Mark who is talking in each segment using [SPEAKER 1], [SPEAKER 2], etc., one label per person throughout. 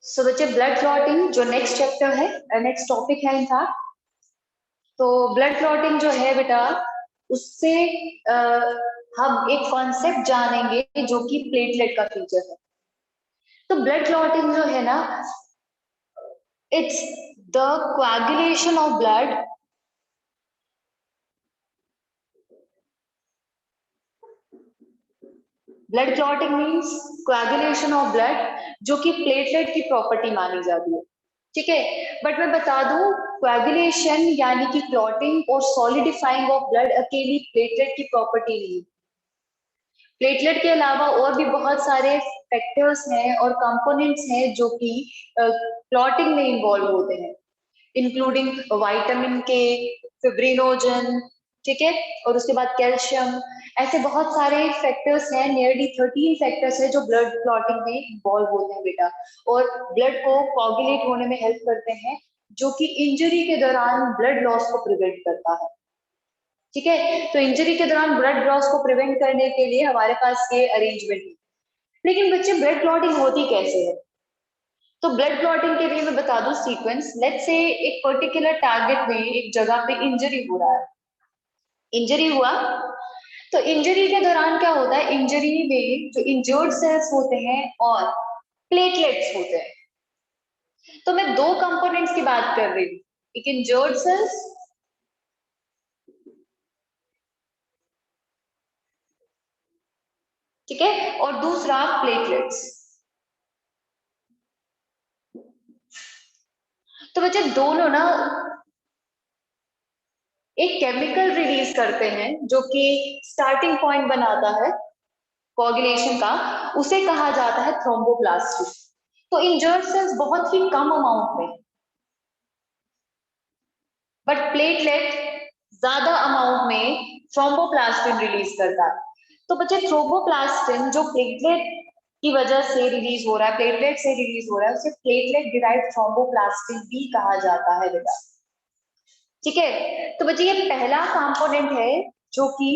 [SPEAKER 1] सो बच्चे blood clotting जो next chapter है, नेक्स्ट टॉपिक है इनफैक्ट। तो ब्लड क्लॉटिंग जो है बेटा, उससे हम एक कॉन्सेप्ट जानेंगे जो कि प्लेटलेट का फीचर है। तो ब्लड क्लॉटिंग जो है ना, it's the coagulation of blood blood clotting means coagulation of blood, जो कि प्लेटलेट की प्रॉपर्टी मानी जाती है। ठीक है, बट मैं बता दूं, कोएगुलेशन यानी कि क्लॉटिंग और सॉलिडिफाइंग ऑफ ब्लड अकेली प्लेटलेट की प्रॉपर्टी नहीं। प्लेटलेट के अलावा और भी बहुत सारे फैक्टर्स हैं और कंपोनेंट्स हैं जो कि क्लॉटिंग में इन्वॉल्व होते हैं, इंक्लूडिंग विटामिन के, फिब्रिनोजन, ठीक है, और उसके बाद कैल्शियम। ऐसे बहुत सारे फैक्टर्स हैं, नियरली 13 फैक्टर्स हैं जो ब्लड क्लॉटिंग में इन्वॉल्व होते हैं बेटा, और ब्लड को कोगुलेट होने में हेल्प करते हैं, जो कि इंजरी के दौरान ब्लड लॉस को प्रिवेंट करता है। ठीक है, तो इंजरी के दौरान ब्लड लॉस को प्रिवेंट करने के लिए हमारे पास ये अरेंजमेंट है। लेकिन बच्चे ब्लड क्लॉटिंग होती कैसे है? तो ब्लड क्लॉटिंग के लिए मैं बता दूं सीक्वेंस। लेट्स से एक पर्टिकुलर टारगेट में एक जगह पे इंजरी हो रहा है, इंजरी हुआ, तो इंजरी के दौरान क्या होता है, इंजरी में जो इंजर्ड सेल्स होते हैं और प्लेटलेट्स होते हैं। तो मैं दो कंपोनेंट्स की बात कर रही हूँ, एक इंजर्ड सेल्स, ठीक है, और दूसरा प्लेटलेट्स। तो बच्चे दोनों ना एक केमिकल रिलीज करते हैं जो कि स्टार्टिंग पॉइंट बनाता है कोगुलेशन का, उसे कहा जाता है थ्रोम्बोप्लास्टिन। तो इंजर्ड सेल्स बहुत ही कम अमाउंट में, बट प्लेटलेट ज्यादा अमाउंट में थ्रोम्बोप्लास्टिन रिलीज करता है। तो बच्चे थ्रोम्बोप्लास्टिन जो प्लेटलेट की वजह से रिलीज हो रहा है, प्लेटलेट से रिलीज हो रहा है, उसे प्लेटलेट डिराइव्ड थ्रोम्बोप्लास्टिन भी कहा जाता है बेटा। ठीक है, तो बच्चे ये पहला कंपोनेंट है जो कि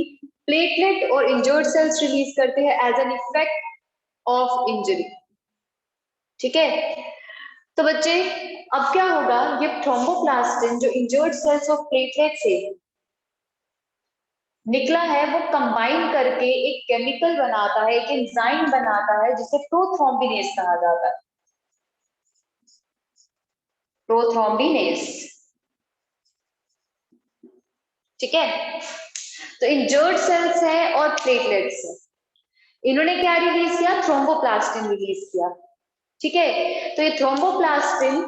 [SPEAKER 1] प्लेटलेट और इंजर्ड सेल्स रिलीज करते हैं as an effect of injury. ठीक है, तो बच्चे अब क्या होगा, ये थ्रोम्बोप्लास्टिन जो इंजर्ड सेल्स और प्लेटलेट से निकला है, वो कंबाइन करके एक केमिकल बनाता है, एक एंजाइम बनाता है जिसे प्रोथ्रोम्बिनेज कहा जाता है। प्रोथ्रोम्बिनेज, ठीक है। तो इंजर्ड सेल्स है और प्लेटलेट्स है, इन्होंने क्या रिलीज किया, थ्रोम्बोप्लास्टिन रिलीज किया। ठीक है, तो ये थ्रोम्बोप्लास्टिन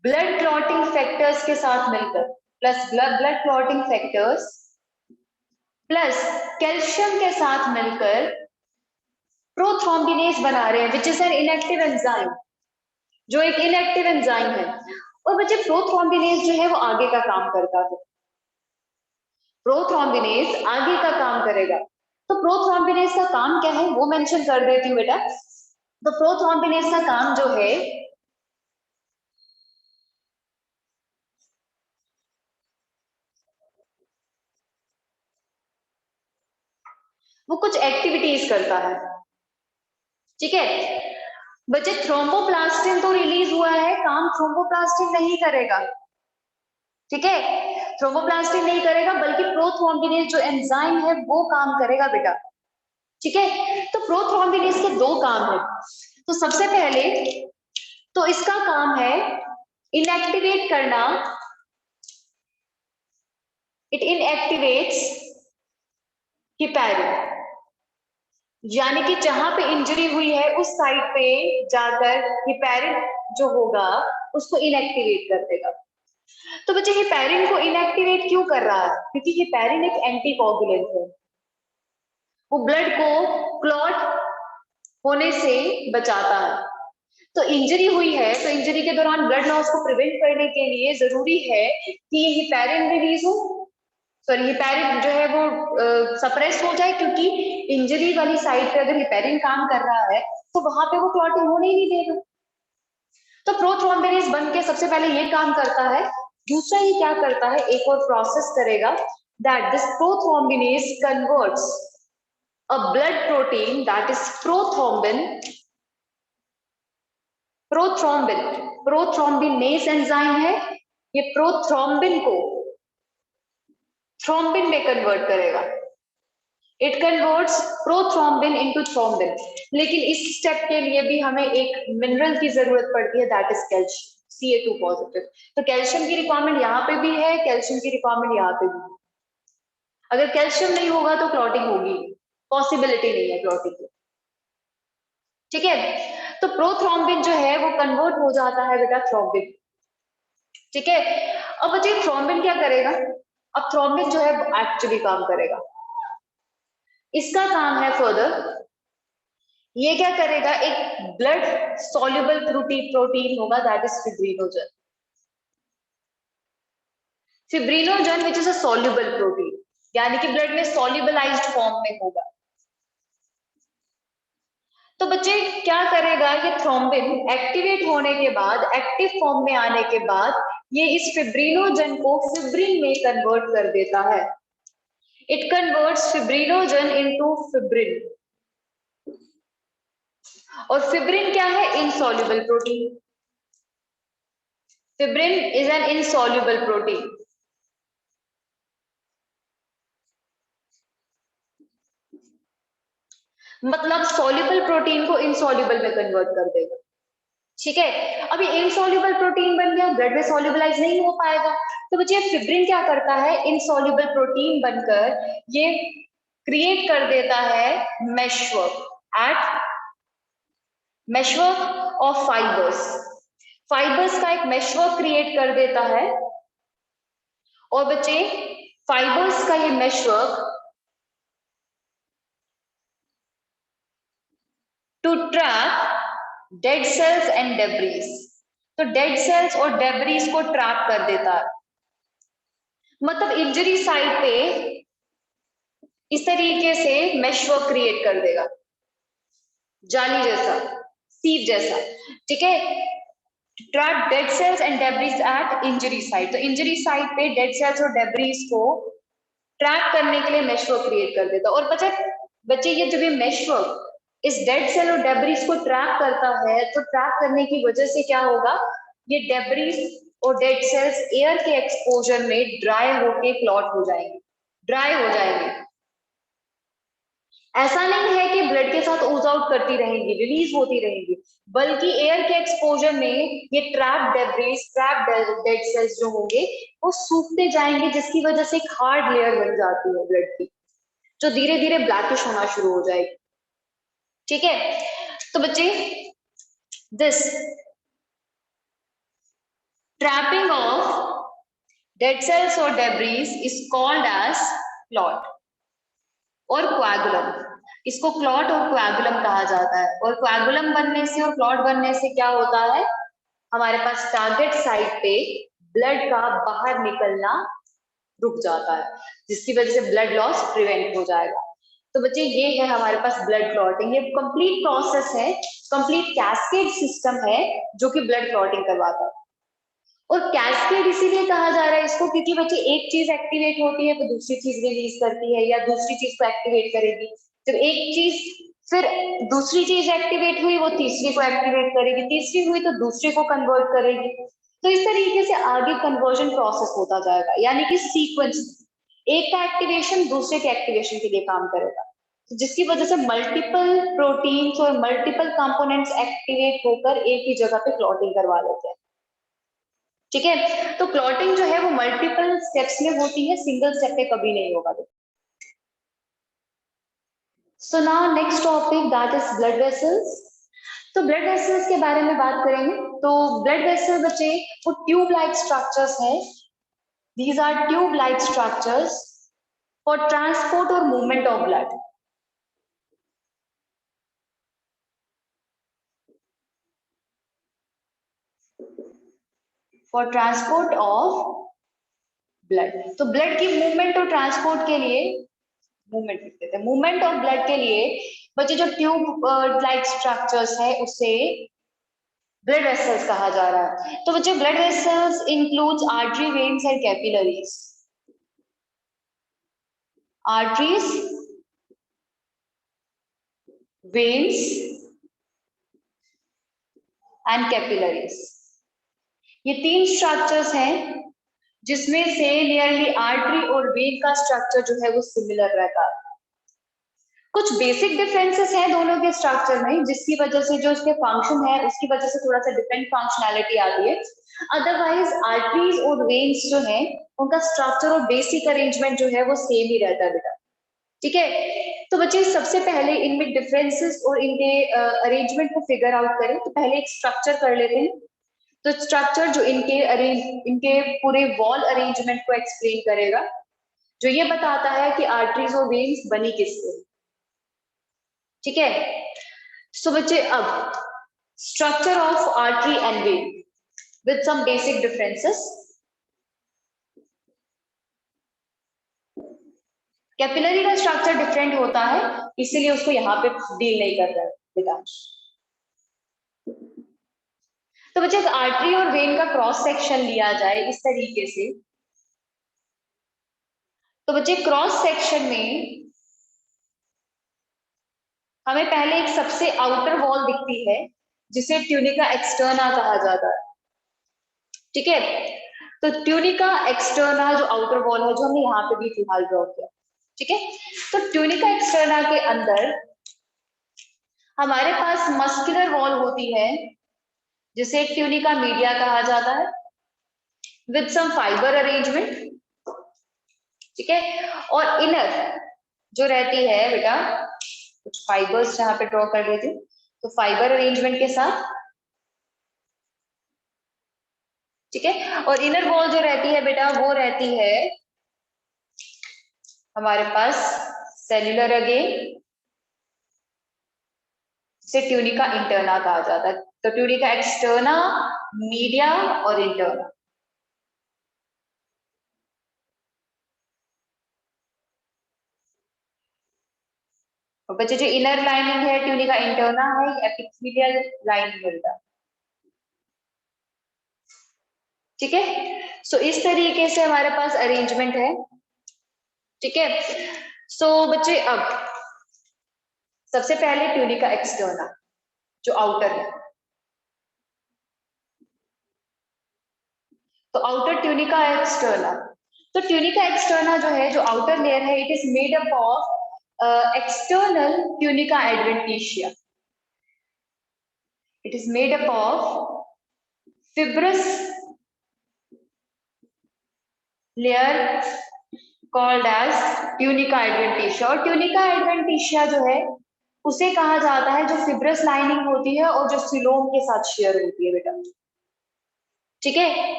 [SPEAKER 1] ब्लड क्लॉटिंग फैक्टर्स के साथ मिलकर, plus blood clotting factors plus calcium के साथ मिलकर प्रोथ्रोम्बिनेज बना रहे हैं, which is an inactive enzyme, जो एक इनएक्टिव एंजाइम है। और बच्चे प्रोथ्रोम्बिनेज जो है वो आगे का काम करता है, प्रोथ्रोम्बिनेज आगे का काम करेगा। तो प्रोथ्रोम्बिनेज का काम क्या है वो मेंशन कर देती हूँ बेटा। तो प्रोथ्रोम्बिनेज का काम जो है, वो कुछ एक्टिविटीज करता है। ठीक है बच्चे, थ्रोम्बोप्लास्टिन तो रिलीज हुआ है, काम थ्रोम्बोप्लास्टिन नहीं करेगा। ठीक है, थ्रोम्बोप्लास्टिन नहीं करेगा, बल्कि प्रोथ्रोम्बिनेज जो एंजाइम है वो काम करेगा बेटा। ठीक है, तो प्रोथ्रोम्बिनेज के दो काम है। तो सबसे पहले तो इसका काम है इनएक्टिवेट करना, इट इनएक्टिवेट्स हिपैरिन, यानी कि जहां पे इंजरी हुई है उस साइड पे जाकर हिपैरिन जो होगा उसको इनएक्टिवेट कर देगा। तो बच्चे हिपैरिन को इनएक्टिवेट क्यों कर रहा है, क्योंकि हिपैरिन एक एंटीकोगुलेंट है, वो ब्लड को क्लॉट होने से बचाता है। तो इंजरी हुई है, तो इंजरी के दौरान ब्लड लॉस को प्रिवेंट करने के लिए जरूरी है कि ये हिपैरिन रिलीज हो, सॉरी हिपैरिन जो है वो सप्रेस हो जाए, क्योंकि इंजरी वाली साइड पे अगर हिपैरिन काम कर रहा है तो वहां पे वो क्लॉटिंग होने ही नहीं देगा। तो प्रोथ्रोम्बिनेज बन के सबसे पहले ये काम करता है। दूसरा ये क्या करता है, एक और प्रोसेस करेगा, that this prothrombinase converts a blood protein that is prothrombin prothrombin, prothrombinase enzyme है, ये प्रोथ्रोम्बिन को थ्रोम्बिन में कन्वर्ट करेगा। It converts prothrombin into thrombin. लेकिन इस स्टेप के लिए भी हमें एक मिनरल की जरूरत पड़ती है, that is calcium, Ca2 positive. तो कैल्शियम की रिक्वायरमेंट यहाँ पे भी है, कैल्शियम की रिक्वायरमेंट यहाँ पे भी है। अगर कैल्शियम नहीं होगा तो क्लॉटिंग होगी, पॉसिबिलिटी नहीं है क्लॉटिंग की। ठीक है, तो प्रोथ्रोम्बिन जो है वो कन्वर्ट हो जाता है बेटा थ्रोम्बिन। ठीक है, अब बच्चे थ्रोम्बिन क्या करेगा? अब थ्रोम्बिन जो है एक्चुअली काम करेगा, इसका काम है फर्दर, ये क्या करेगा, एक ब्लड सॉल्युबल प्रोटीन होगा, that is fibrinogen. Fibrinogen which is a soluble protein, यानी कि ब्लड में सॉल्युबलाइज्ड फॉर्म में होगा। तो बच्चे क्या करेगा, ये थ्रोम्बिन एक्टिवेट होने के बाद, एक्टिव फॉर्म में आने के बाद, ये इस फिब्रिनोजन को फिब्रिन में कन्वर्ट कर देता है। It converts fibrinogen into fibrin, और फिब्रिन क्या है? Insoluble protein. Fibrin is an insoluble protein. मतलब सॉल्युबल प्रोटीन को इनसॉल्युबल में कन्वर्ट कर देगा। ठीक है, अभी इनसॉल्युबल प्रोटीन बन गया, ब्लड में सॉल्युबलाइज नहीं हो पाएगा, तो बच्चे फिब्रिन क्या करता है, इनसॉल्युबल प्रोटीन बनकर ये क्रिएट कर देता है meshwork at meshwork of fibres, fibres का एक मेशवर्क क्रिएट कर देता है। और बच्चे फाइबर्स का ये meshwork to trap dead cells and debris, तो डेड सेल्स और डेब्रीज को ट्रैप कर देता है। मतलब इंजरी साइट पे इस तरीके से मेशवर्क क्रिएट कर देगा, जाली जैसा, सीव जैसा। ठीक है, trap dead cells and debris at injury site, तो इंजरी साइट पे डेड सेल्स और डेब्रीज को ट्रैप करने के लिए मेशवर्क क्रिएट कर देता। और बच्चे ये जब ये मेशवर्क इस डेड सेल और डेब्रीज को ट्रैप करता है, तो ट्रैप करने की वजह से क्या होगा, ये डेब्रीज और डेड सेल्स एयर के एक्सपोजर में ड्राई होके क्लॉट हो जाएंगे, ड्राई हो जाएंगे। ऐसा नहीं है कि ब्लड के साथ ओज आउट करती रहेंगी, रिलीज होती रहेंगी, बल्कि एयर के एक्सपोजर में ये trap debris, trap dead sales जो होंगे वो सूखते जाएंगे, जिसकी वजह से एक हार्ड लेयर बन जाती है ब्लड की, जो धीरे धीरे ब्लैकिश होना शुरू हो जाएगी। ठीक है, तो बच्चे this trapping of dead cells और debris is called as clot और कोएगुलम। इसको क्लॉट और कोएगुलम कहा जाता है। और कोएगुलम बनने से और क्लॉट बनने से क्या होता है, हमारे पास टारगेट साइट पे ब्लड का बाहर निकलना रुक जाता है, जिसकी वजह से ब्लड लॉस प्रिवेंट हो जाएगा। तो बच्चे ये है हमारे पास ब्लड क्लॉटिंग, ये कंप्लीट प्रोसेस है, कंप्लीट कैस्केड सिस्टम है जो कि ब्लड क्लॉटिंग करवाता है। और कैस्केड इसीलिए कहा जा रहा है इसको, क्योंकि बच्चे एक चीज एक्टिवेट होती है तो दूसरी चीज रिलीज करती है, या दूसरी चीज को एक्टिवेट करेगी, जब एक चीज फिर दूसरी चीज एक्टिवेट हुई वो तीसरी को एक्टिवेट करेगी, तीसरी हुई तो दूसरी को कन्वर्ट करेगी। तो इस तरीके से आगे कन्वर्जन प्रोसेस होता जाएगा, यानी कि सीक्वेंस, एक का एक्टिवेशन दूसरे के एक्टिवेशन के लिए काम करेगा, तो जिसकी वजह से मल्टीपल प्रोटीन्स और मल्टीपल कंपोनेंट्स एक्टिवेट होकर एक ही जगह पे क्लॉटिंग करवा लेते हैं। ठीक है, तो क्लॉटिंग जो है वो मल्टीपल स्टेप्स में होती है, सिंगल स्टेप पे कभी नहीं होगा। So now next topic that is blood vessels. तो ब्लड वेसल्स के बारे में बात करेंगे। तो ब्लड वेसल बच्चे वो ट्यूब लाइक स्ट्रक्चर्स है, these are tube like structures for transport और movement of blood. For transport of blood, तो ब्लड की मूवमेंट और ट्रांसपोर्ट के लिए, मूवमेंट लिख देते हैं, मूवमेंट ऑफ ब्लड के लिए बच्चे जो ट्यूब लाइक स्ट्रक्चर्स है उसे ब्लड वेसल्स कहा जा रहा है। तो बच्चे blood vessels includes artery, veins and capillaries. Arteries, veins and capillaries. ये तीन स्ट्रक्चर्स हैं जिसमें से नियरली आर्टरी और वेन का स्ट्रक्चर जो है वो सिमिलर रहता है। कुछ बेसिक डिफरेंसेस हैं दोनों के स्ट्रक्चर में, जिसकी वजह से जो उसके फंक्शन है उसकी वजह से थोड़ा सा डिफरेंट फंक्शनैलिटी आती है। अदरवाइज आर्टरीज और वेन्स जो है उनका स्ट्रक्चर और बेसिक अरेंजमेंट जो है वो सेम ही रहता है बेटा। ठीक है, तो बच्चे सबसे पहले इनमें डिफरेंसेस और इनके अरेंजमेंट को फिगर आउट करें तो पहले एक स्ट्रक्चर कर लेते हैं। तो स्ट्रक्चर जो इनके पूरे वॉल अरेंजमेंट को एक्सप्लेन करेगा, जो ये बताता है कि आर्टरीज और वेन्स बनी किससे। ठीक है, सो बच्चे अब structure of artery and vein with some basic differences. Capillary का स्ट्रक्चर डिफरेंट होता है, इसीलिए उसको यहाँ पे डील नहीं कर रहा है बेटा। तो बच्चे आर्टरी और वेन का क्रॉस सेक्शन लिया जाए इस तरीके से, तो बच्चे क्रॉस सेक्शन में हमें पहले एक सबसे आउटर वॉल दिखती है जिसे ट्यूनिका एक्सटर्ना कहा जाता है। ठीक है, तो ट्यूनिका एक्सटर्ना जो आउटर वॉल है जो हमने यहाँ पे भी फिलहाल ड्रॉ किया। ठीक है, तो ट्यूनिका एक्सटर्ना के अंदर हमारे पास मस्कुलर वॉल होती है जिसे ट्यूनिका मीडिया कहा जाता है विद सम फाइबर अरेंजमेंट। ठीक है, और इनर जो रहती है बेटा, कुछ फाइबर्स यहाँ पे ड्रॉ कर लेती हूँ, तो फाइबर अरेंजमेंट के साथ। ठीक है, और इनर वॉल जो रहती है बेटा वो रहती है हमारे पास सेल्यूलर अगेन, से ट्यूनिका इंटरना कहा जाता है। तो ट्यूनिका एक्सटर्ना, मीडिया और इंटरना। और बच्चे जो इनर लाइनिंग है ट्यूनिका इंटरना है, एपिथेलियल लाइनिंग मिलता है। ठीक है, सो इस तरीके से हमारे पास अरेंजमेंट है। ठीक है, सो बच्चे अब सबसे पहले ट्यूनिका एक्सटर्ना जो आउटर है, तो आउटर ट्यूनिका एक्सटर्ना, तो ट्यूनिका एक्सटर्ना जो है जो आउटर लेयर है, it is made up of external tunica adventitia. It is made up of fibrous layer called as tunica adventitia। और tunica adventitia जो है उसे कहा जाता है जो फिब्रस लाइनिंग होती है और जो सिलोम के साथ शेयर होती है बेटा। ठीक है,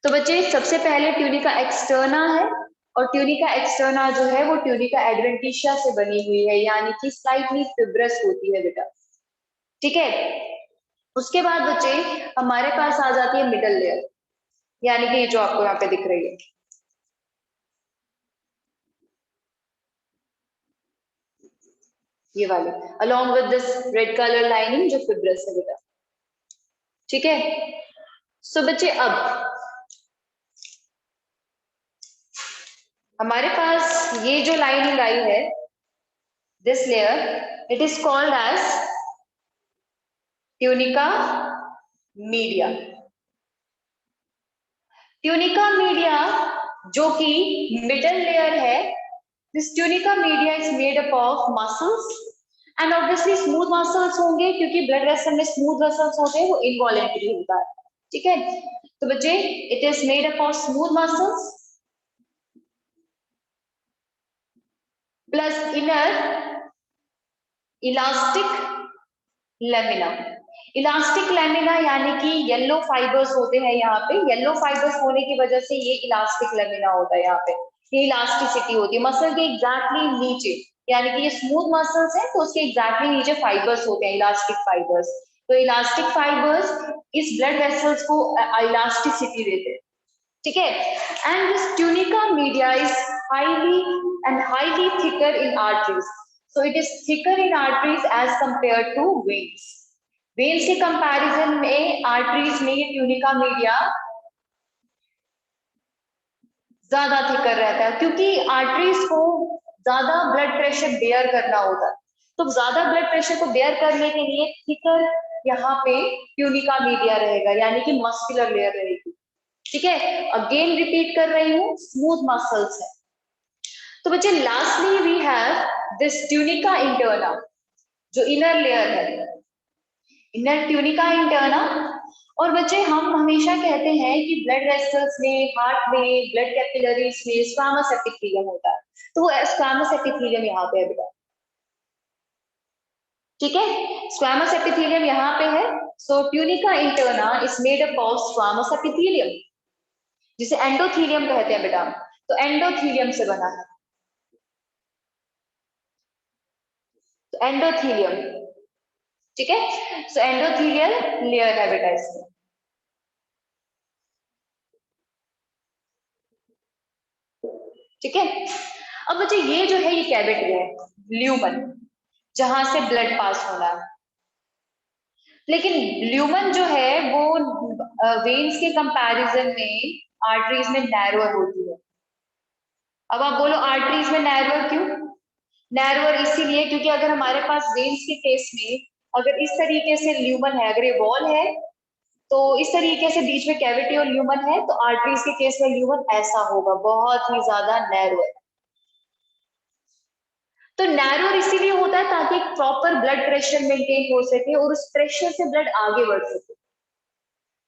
[SPEAKER 1] तो बच्चे सबसे पहले ट्यूनिका एक्सटर्ना है, और ट्यूनिका एक्सटर्ना जो है वो ट्यूनिका एडवेंटिशिया से बनी हुई है, यानी कि स्लाइटली फिब्रस होती है बेटा। ठीक है, उसके बाद बच्चे हमारे पास आ जाती है मिडल लेयर, यानी कि जो आपको यहाँ पे दिख रही है, ये वाली, along with this red color lining जो फिब्रस है बेटा। ठीक है, सो बच्चे अब हमारे पास ये जो लाइनिंग आई है, this layer, it is called as tunica media. Tunica media जो कि मिडल लेयर है, this tunica media is made up of muscles and obviously smooth muscles होंगे, क्योंकि ब्लड वेसल में स्मूथ मसल्स होते हैं, वो इनवॉलेंटरी होता है। ठीक है, तो बच्चे it is made up of smooth muscles plus inner elastic lamina. Elastic lamina यानी कि येलो फाइबर्स होते हैं यहाँ पे, येलो फाइबर्स होने की वजह से ये इलास्टिक लेमिना होता है। यहाँ पे ये इलास्टिसिटी होती है मसल के एग्जैक्टली नीचे, यानी कि ये स्मूथ मसल्स है तो उसके एग्जैक्टली नीचे फाइबर्स होते हैं, इलास्टिक फाइबर्स। तो इलास्टिक फाइबर्स इस ब्लड वेसल्स को इलास्टिसिटी देते हैं। ठीक है, and this tunica media is highly thicker in arteries, so it is thicker in arteries as compared to veins। Veins के कंपैरिजन में आर्टरीज में ये ट्यूनिका मीडिया ज्यादा थिकर रहता है, क्योंकि आर्टरीज को ज्यादा ब्लड प्रेशर बेयर करना होता है। तो ज्यादा ब्लड प्रेशर को बेयर करने के लिए थिकर यहाँ पे ट्यूनिका मीडिया रहेगा, यानी कि मस्कुलर लेयर रहेगी। ठीक है, अगेन रिपीट कर रही हूँ, स्मूथ मसल्स है। तो बच्चे lastly we have this tunica interna, जो इनर लेयर है, इनर ट्यूनिका इंटरना। और बच्चे हम हमेशा कहते हैं कि ब्लड वेसल्स में, हार्ट में, ब्लड कैपिलरीज में स्क्वामस एपिथेलियम होता है, तो वो स्क्वामस एपिथेलियम यहाँ पे है बेटा। ठीक है, स्क्वामस एपिथेलियम यहाँ पे है। So tunica interna is made up of squamous epithelium, जिसे एंडोथेलियम कहते हैं बेटा। तो एंडोथेलियम से बना है, तो एंडोथेलियम। ठीक है, सो एंडोथेलियल लेयर है बेटा इसमें। ठीक है, अब बच्चे ये जो है ये कैविटी है, ल्यूमन, जहां से ब्लड पास होना है। लेकिन ल्यूमन जो है वो वेन्स के कंपैरिजन में आर्टरीज में नैरोअर होती है। अब आप बोलो आर्टरीज में नैरोअर क्यों? नैरोअर इसीलिए क्योंकि अगर हमारे पास वेन्स के केस में अगर इस तरीके से ल्यूमन है, अगर ये वॉल है तो इस तरीके से बीच में कैविटी और ल्यूमन है, तो आर्टरीज के केस में ल्यूमन ऐसा होगा, बहुत ही ज्यादा नैरोअर। तो नैरोअर इसीलिए होता है ताकि एक प्रॉपर ब्लड प्रेशर मेंटेन हो सके और उस प्रेशर से ब्लड आगे बढ़ सके।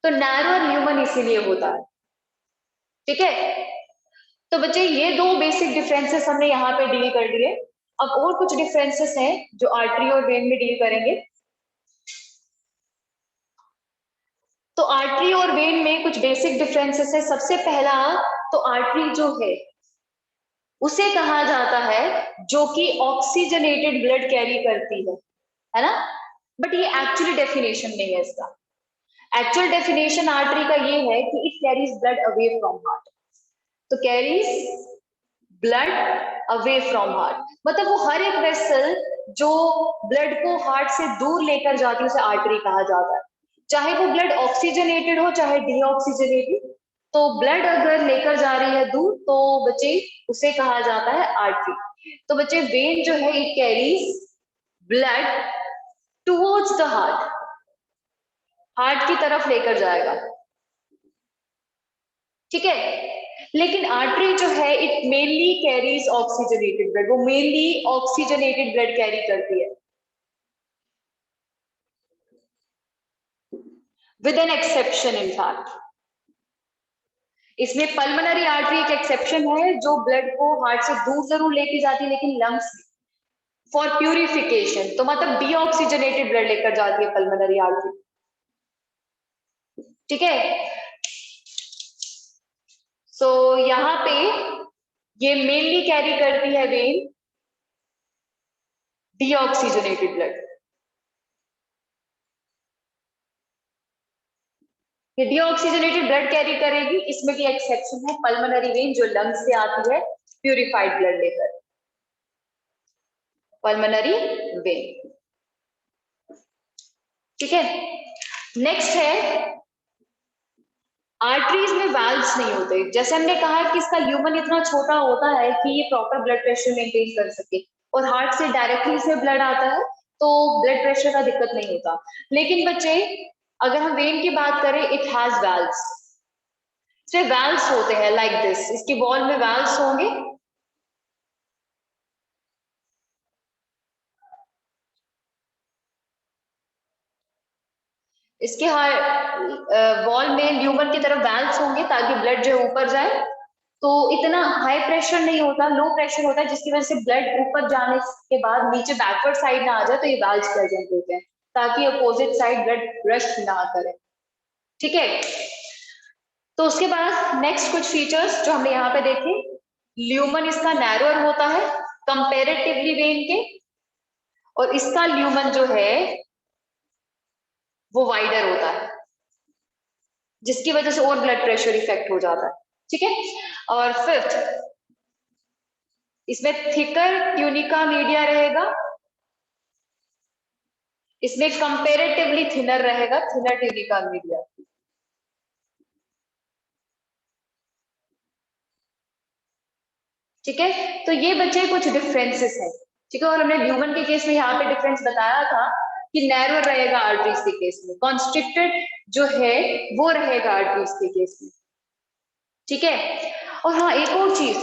[SPEAKER 1] तो नैरोअर ल्यूमन इसीलिए होता है। ठीक है, तो बच्चे ये दो बेसिक डिफरेंसेस हमने यहाँ पे डील कर लिए। अब और कुछ डिफरेंसेस हैं जो आर्टरी और वेन में डील करेंगे। तो आर्टरी और वेन में कुछ बेसिक डिफरेंसेस है। सबसे पहला, तो आर्टरी जो है उसे कहा जाता है जो कि ऑक्सीजनेटेड ब्लड कैरी करती है ना? बट ये एक्चुअली डेफिनेशन नहीं है इसका। एक्चुअल डेफिनेशन आर्टरी का ये है कि it carries blood away from heart. तो carries blood away from heart, मतलब वो हर एक वेसल जो ब्लड को हार्ट से दूर लेकर जाती है उसे आर्टरी कहा जाता है। चाहे वो ब्लड ऑक्सीजनेटेड हो चाहे डीऑक्सीजनेटेड, तो ब्लड अगर लेकर जा रही है दूर तो बच्चे उसे कहा जाता है आर्टरी। तो बच्चे वेन जो है it carries blood towards the heart, heart की तरफ लेकर जाएगा। ठीक है, लेकिन आर्टरी जो है it mainly carries oxygenated blood, वो मेनली ऑक्सीजनेटेड ब्लड कैरी करती है, with an exception in fact. इसमें पल्मोनरी आर्टरी एक एक्सेप्शन है जो ब्लड को हार्ट से दूर जरूर लेके जाती है, लेकिन लंग्स फॉर प्यूरिफिकेशन, तो मतलब डीऑक्सीजनेटेड ब्लड लेकर जाती है पल्मोनरी आर्टरी। ठीक है, सो यहाँ पे ये मेनली कैरी करती है वेन डीऑक्सीजनेटेड ब्लड। ये डीऑक्सीजनेटेड ब्लड कैरी करेगी, इसमें भी एक्सेप्शन है पल्मोनरी वेन जो लंग्स से आती है प्यूरिफाइड ब्लड लेकर, पल्मोनरी वेन। ठीक है, नेक्स्ट है आर्टरीज में वाल्व्स नहीं होते। जैसे हमने कहा कि इसका ल्यूमन इतना छोटा होता है कि ये प्रॉपर ब्लड प्रेशर मेंटेन कर सके, और हार्ट से डायरेक्टली इसमें ब्लड आता है तो ब्लड प्रेशर का दिक्कत नहीं होता। लेकिन बच्चे अगर हम वेन की बात करें, इट हैज वाल्व्स। इसमें वाल्व्स होते हैं लाइक दिस, इसकी वॉल में वाल्व्स होंगे। इसके वॉल में ल्यूमन की तरफ वाल्व्स होंगे ताकि ब्लड जो है ऊपर जाए, तो इतना हाई प्रेशर नहीं होता, लो प्रेशर होता है, जिसकी वजह से ब्लड ऊपर जाने के बाद नीचे बैकवर्ड साइड ना आ जाए, तो ये वाल्व्स प्रेजेंट होते हैं ताकि अपोजिट साइड ब्लड रश ना करे। ठीक है, तो उसके बाद नेक्स्ट कुछ फीचर्स जो हमने यहाँ पे देखे, ल्यूमन इसका नैरोअर होता है कंपेरेटिवली वेन के, और इसका ल्यूमन जो है वो वाइडर होता है, जिसकी वजह से और ब्लड प्रेशर इफेक्ट हो जाता है। ठीक है, और फिफ्थ, इसमें थिकर ट्यूनिका मीडिया रहेगा, इसमें कंपेरेटिवली थिनर रहेगा, थिनर ट्यूनिका मीडिया। ठीक है, तो ये बच्चे कुछ डिफरेंसेस हैं। ठीक है। और हमने ह्यूमन के केस में यहाँ पे डिफरेंस बताया था कि नैरो रहेगा आर्टरीज के केस में, कॉन्स्ट्रिक्टेड जो है वो रहेगा आर्टरीज के केस में, ठीक है। और हाँ एक और चीज,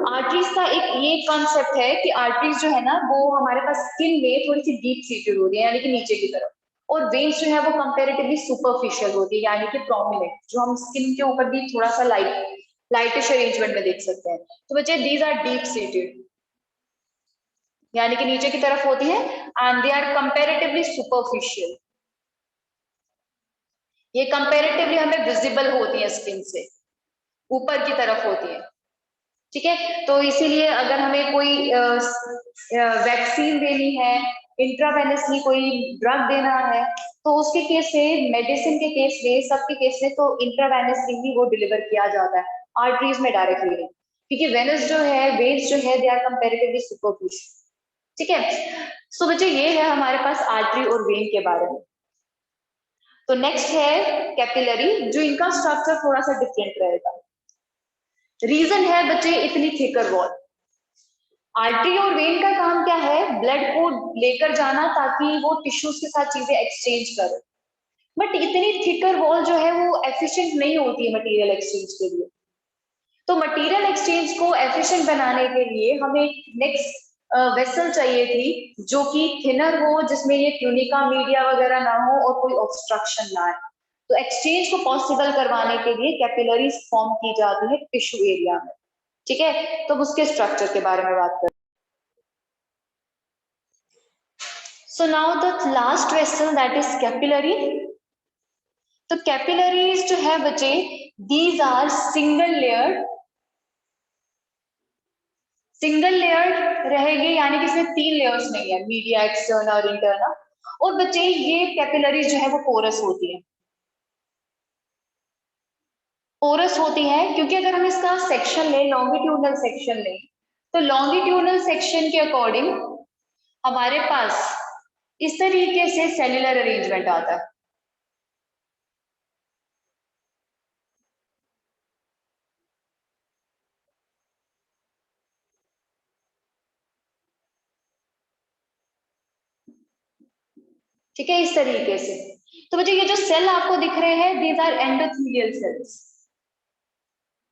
[SPEAKER 1] आर्टरीज का एक ये कॉन्सेप्ट है कि आर्टरीज जो है ना वो हमारे पास स्किन में थोड़ी सी डीप सीटेड होती है, यानी कि नीचे की तरफ, और वेन्स जो है वो कंपेरेटिवली सुपरफिशियल होती है, यानी कि प्रोमिनेंट, जो हम स्किन के ऊपर भी थोड़ा सा लाइटिश अरेंजमेंट में देख सकते हैं। तो बच्चे दीज आर डीप सीटेड, यानी कि नीचे की तरफ होती है, and they are comparatively superficial, ये कंपेरेटिवली हमें विजिबल होती है स्किन से, ऊपर की तरफ होती है, ठीक है। तो इसीलिए अगर हमें कोई वैक्सीन देनी है, इंट्रावेनसली कोई ड्रग देना है, तो उसके केस में, मेडिसिन के केस में, सबके केस में तो इंट्रावेनसली ही वो डिलीवर किया जाता है, आर्टरीज में डायरेक्टली नहीं, क्योंकि वेनस जो है, वेन्स जो है, दे आर कंपेरेटिवली सुपरफिशियल, ठीक है। सो बच्चे ये है हमारे पास आर्टरी और वेन के बारे में। तो नेक्स्ट है कैपिलरी, जो इनका स्ट्रक्चर थोड़ा सा डिफरेंट रहेगा। रीजन है बच्चे इतनी थिकर वॉल, आर्टरी और वेन का काम क्या है, ब्लड को लेकर जाना ताकि वो टिश्यूज के साथ चीजें एक्सचेंज करे, बट इतनी थिकर वॉल जो है वो एफिशिएंट नहीं होती है मटेरियल एक्सचेंज के लिए। तो मटेरियल एक्सचेंज को एफिशिएंट बनाने के लिए हमें नेक्स्ट वेसल चाहिए थी जो कि थिनर हो, जिसमें ये ट्यूनिका मीडिया वगैरह ना हो और कोई ऑब्स्ट्रक्शन ना आए। तो एक्सचेंज को पॉसिबल करवाने के लिए कैपिलरीज फॉर्म की जाती है टिश्यू एरिया में, ठीक है। तो उसके स्ट्रक्चर के बारे में बात करें। So now the last vessel, that is capillary. तो कैपिलरीज जो है बच्चे, दीज आर सिंगल लेयर रहेंगे, यानी कि इसमें 3 लेयर्स नहीं है, मीडिया, एक्सटर्नल और इंटरनल। और बच्चे ये कैपिलरीज जो है वो पोरस होती है, पोरस होती है क्योंकि अगर हम इसका सेक्शन लें, लॉन्गिट्यूडनल सेक्शन लें, तो लॉन्गिट्यूडनल सेक्शन के अकॉर्डिंग हमारे पास इस तरीके से सेल्यूलर अरेंजमेंट आता है, ठीक है, इस तरीके से। तो बच्चे ये जो सेल आपको दिख रहे हैं, दीज आर एंडोथेलियल सेल्स,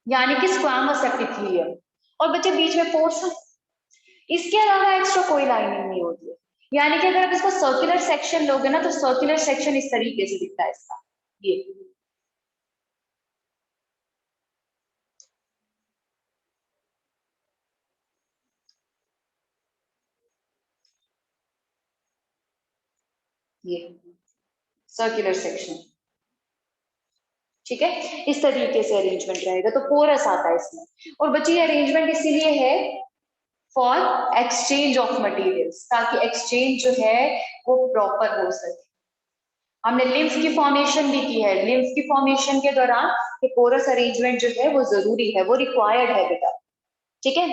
[SPEAKER 1] यानी कि स्क्वामस एपिथेलियम, और बच्चे बीच में पोर्स है। इसके अलावा एक्स्ट्रा कोई लाइनिंग नहीं होती है, यानी कि अगर आप इसका सर्कुलर सेक्शन लोगे ना, तो सर्कुलर सेक्शन इस तरीके से दिखता है इसका, ये सर्कुलर सेक्शन, ठीक है। इस तरीके से अरेंजमेंट रहेगा, तो पोरस आता है इसमें। और बच्चे ये अरेंजमेंट इसीलिए है फॉर एक्सचेंज ऑफ मटेरियल्स, ताकि एक्सचेंज जो है वो प्रॉपर हो सके। हमने लिम्फ की फॉर्मेशन भी की है, लिम्फ की फॉर्मेशन के दौरान ये पोरस अरेंजमेंट जो है वो जरूरी है, वो रिक्वायर्ड है बेटा, ठीक है।